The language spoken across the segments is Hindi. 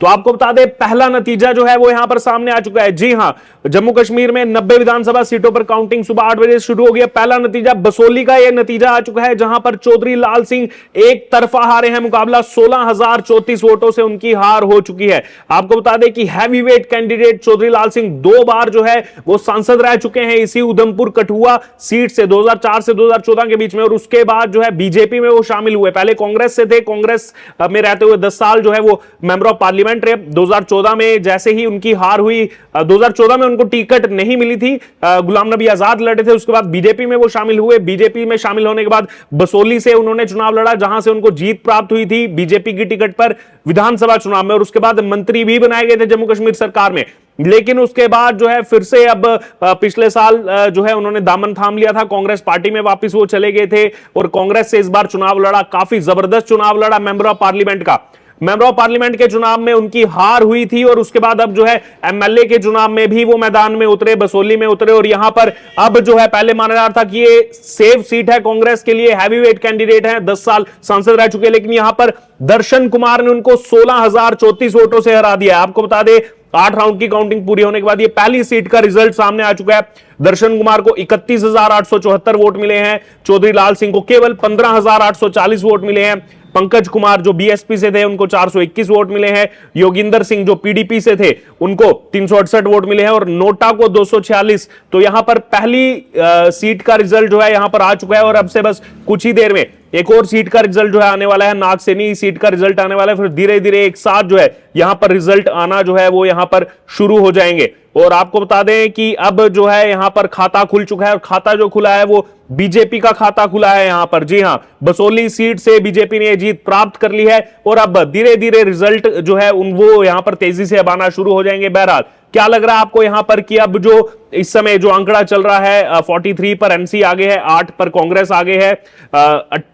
तो आपको बता दें पहला नतीजा जो है वो यहां पर सामने आ चुका है। जी हां, जम्मू कश्मीर में 90 विधानसभा सीटों पर काउंटिंग सुबह 8 बजे शुरू हो गई है। पहला नतीजा बसोली का यह नतीजा आ चुका है, जहां पर चौधरी लाल सिंह एक तरफा हारे हैं। मुकाबला 16,034 वोटों से उनकी हार हो चुकी है। आपको बता दें कि हैवीवेट कैंडिडेट चौधरी लाल सिंह 2 बार जो है वो सांसद रह चुके हैं इसी उधमपुर कठुआ सीट से 2004 से 2014 के बीच में, और उसके बाद जो है बीजेपी में वो शामिल हुए। पहले कांग्रेस से थे, कांग्रेस में रहते हुए 10 साल जो है वो मेंबर ऑफ पार्लियामेंट रहे। 2014 में जैसे ही उनकी हार हुई, 2014 में उनको टिकट नहीं मिली थी, गुलाम नबी आजाद लड़े थे, उसके बाद बीजेपी में वो शामिल हुए। बीजेपी में शामिल होने के बाद बसोली से उन्होंने चुनाव लड़ा, जहां से उनको जीत प्राप्त हुई थी बीजेपी की टिकट पर विधानसभा चुनाव में, और उसके बाद मंत्री भी बनाए गए थे जम्मू कश्मीर सरकार में। लेकिन उसके बाद जो है फिर से अब पिछले साल जो है उन्होंने दामन थाम लिया था, कांग्रेस पार्टी में वापस वो चले गए थे और कांग्रेस से इस बार चुनाव लड़ा, काफी जबरदस्त चुनाव लड़ा मेंबर ऑफ पार्लियामेंट का। मेंबर ऑफ पार्लियामेंट के चुनाव में उनकी हार हुई थी, और उसके बाद अब जो है एमएलए के चुनाव में भी वो मैदान में उतरे, बसोली में उतरे, और यहां पर अब जो है पहले माना जा रहा था कि ये सेफ सीट है कांग्रेस के लिए, हैवीवेट कैंडिडेट है, 10 साल सांसद रह चुके हैं, लेकिन यहां पर दर्शन कुमार ने उनको 16,034 वोटों से हरा दिया। आपको बता दें 8 राउंड की काउंटिंग पूरी होने के बाद ये पहली सीट का रिजल्ट सामने आ चुका है। दर्शन कुमार को 31,874 वोट मिले हैं, चौधरी लाल सिंह को केवल 15,840 वोट मिले हैं, पंकज कुमार जो बीएसपी से थे उनको 421 वोट मिले हैं, योगिंदर सिंह जो पीडीपी से थे उनको 368 वोट मिले हैं, और नोटा को 246। तो यहां पर पहली सीट का रिजल्ट जो है यहां पर आ चुका है, और अब से बस कुछ ही देर में एक और सीट का रिजल्ट जो है आने वाला है, नागसेनी सीट का रिजल्ट आने वाला है, फिर धीरे धीरे एक साथ जो है यहां पर रिजल्ट आना जो है वो यहां पर शुरू हो जाएंगे। और आपको बता दें कि अब जो है यहां पर खाता खुल चुका है, और खाता जो खुला है वो बीजेपी का खाता खुला है यहां पर। जी हां, बसोली सीट से बीजेपी ने जीत प्राप्त कर ली है, और अब धीरे धीरे रिजल्ट जो है वो यहां पर तेजी से अब आना शुरू हो जाएंगे। बहरहाल क्या लग रहा है आपको यहां पर कि अब जो इस समय जो आंकड़ा चल रहा है 43 पर एनसी आगे है, 8 पर कांग्रेस आगे है,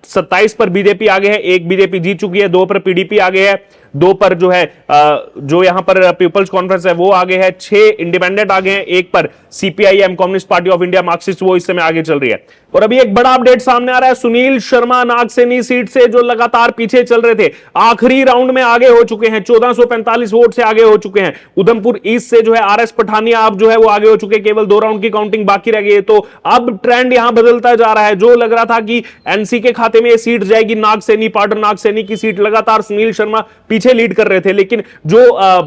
27 पर बीजेपी आगे है, 1 बीजेपी जीत चुकी है, 2 पर पीडीपी आगे है, 2 पर जो है जो यहां पर पीपल्स कॉन्फ्रेंस है वो आगे है, 6 इंडिपेंडेंट आगे हैं, 1 पर CPIM communist party of India Marxist वो इस समय आगे चल रही है। और अभी एक बड़ा अपडेट सामने आ रहा है, सुनील शर्मा नागसेनी सीट से जो लगातार पीछे चल रहे थे आखिरी राउंड में आगे हो चुके हैं, 1445 वोट से आगे हो चुके हैं। उधमपुर ईस्ट से जो है आरएस पठानिया अब जो है वो आगे हो चुके, केवल 2 राउंड की काउंटिंग बाकी रह गई है। तो अब ट्रेंड यहां बदलता जा रहा है, जो लग रहा था कि एनसी के खाते में ये सीट जाएगी नागसेनी, पार्डर नागसेनी की सीट, लगातार सुनील शर्मा पीछे लीड कर रहे थे, लेकिन जो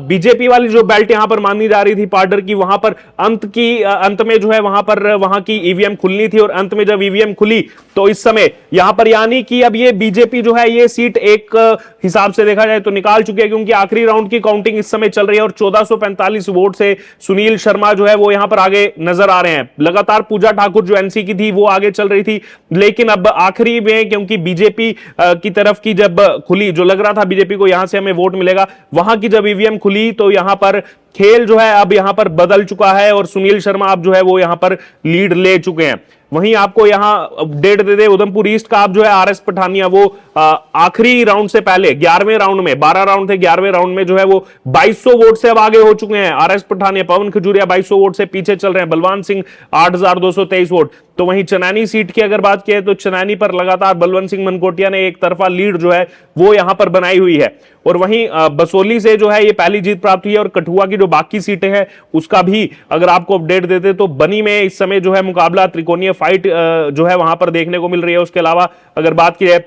बीजेपी वाली जो बेल्ट यहां पर मानी जा रही थी पार्डर की, वहां पर अंत में जो है वहां की ईवीएम खुलनी थी, और अंत में जब ईवीएम खुली तो इस समय यहां पर यानी कि अब ये बीजेपी जो है ये सीट एक हिसाब से देखा जाए तो निकाल चुकी है, क्योंकि आखिरी राउंड की काउंटिंग इस समय चल रही है, और 1445 वोट से सुनील शर्मा जो है वो यहां पर आगे नजर आ रहे हैं। लगातार पूजा ठाकुर जो एनसी की थी वो आगे चल रही थी, लेकिन अब आखिरी में क्योंकि बीजेपी की तरफ की जब खुली, जो लग रहा था बीजेपी को यहां से हमें वोट मिलेगा, वहां की जब ईवीएम खुली तो यहां पर खेल जो है अब यहां पर बदल चुका है, और सुनील शर्मा अब जो है वो यहां पर लीड ले चुके हैं। वहीं आपको यहां अपडेट दे दे उधमपुर ईस्ट का, आप जो है आरएस पठानिया वो आखिरी राउंड से पहले 11वें राउंड में, 12 राउंड थे, 11वें राउंड में जो है वो 2200 वोट से अब आगे हो चुके हैं आरएस पठानिया। पवन खजूरिया 2200 वोट से पीछे चल रहे हैं, बलवंत सिंह 8223 वोट। तो वहीं चनैनी सीट की अगर बात की तो चनैनी पर लगातार बलवंत सिंह मनकोटिया ने एक तरफा लीड जो है वो यहां पर बनाई हुई है, और वहीं बसोली से जो है ये पहली जीत प्राप्त हुई है, और कठुआ की जो बाकी सीटें हैं उसका भी अगर आपको अपडेट देते तो बनी में इस समय जो है मुकाबला, त्रिकोणीय फाइट जो है वहां पर देखने को मिल रही है। उसके अलावा अगर बात की जाए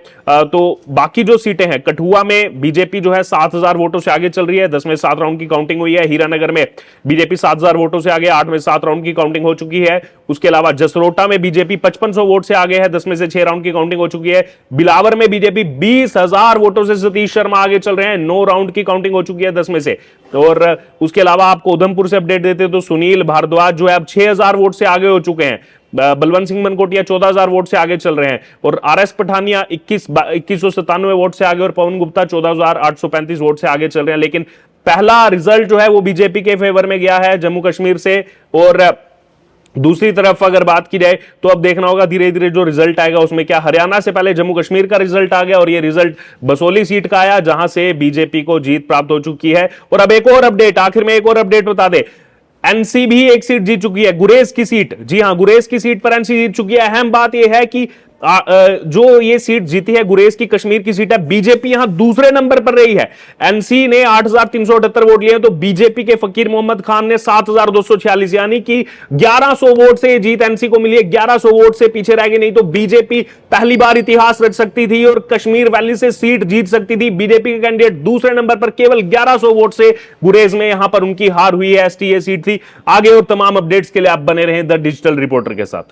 तो बाकी जो सीटें हैं, कठुआ में बीजेपी जो है 7000 वोटों से आगे चल रही है, 10 में 7 राउंड की काउंटिंग हुई है। हीरानगर में बीजेपी 7000 वोटों से आगे, 8 में 7 राउंड की काउंटिंग हो चुकी है। उसके अलावा जसरोटा में बीजेपी 5500 वोट से आगे है, 10 में से 6 राउंड की काउंटिंग हो चुकी है। बिलावर में बीजेपी 20,000 वोटों से सतीश शर्मा आगे चल रहे हैं, 9 राउंड की काउंटिंग हो चुकी है 10 में से। और उसके अलावा आपको उधमपुर से अपडेट देते तो सुनील भारद्वाज जो है अब 6000 वोट से आगे हो चुके हैं, बलवंत सिंह मनकोटिया 14,000 वोट से आगे चल रहे हैं, और आरएस पठानिया 2197 वोट से आगे, और पवन गुप्ता 14,835 वोट से आगे चल रहे हैं। लेकिन पहला रिजल्ट जो है वो बीजेपी के फेवर में गया है जम्मू कश्मीर से। और दूसरी तरफ अगर बात की जाए तो अब देखना होगा धीरे धीरे जो रिजल्ट आएगा उसमें क्या, हरियाणा से पहले जम्मू कश्मीर का रिजल्ट आ गया, और ये रिजल्ट बसोली सीट का आया जहां से बीजेपी को जीत प्राप्त हो चुकी है। और अब एक और अपडेट, आखिर में एक और अपडेट बता दे, एनसी भी एक सीट जीत चुकी है, गुरेज की सीट। जी हां, गुरेज की सीट पर एनसी जीत चुकी है। अहम बात यह है कि जो ये सीट जीती है गुरेज की, कश्मीर की सीट है, बीजेपी यहां दूसरे नंबर पर रही है। एनसी ने 8,378 वोट लिए, तो बीजेपी के फकीर मोहम्मद खान ने 7,246, यानी कि 1100 वोट से जीत एनसी को मिली है। 1100 वोट से पीछे रह गई, नहीं तो बीजेपी पहली बार इतिहास रच सकती थी और कश्मीर वैली से सीट जीत सकती थी। बीजेपी के कैंडिडेट दूसरे नंबर पर केवल 1100 वोट से गुरेज में यहां पर उनकी हार हुई है। एसटीए सीट थी। आगे और तमाम अपडेट्स के लिए आप बने रहें द डिजिटल रिपोर्टर के साथ।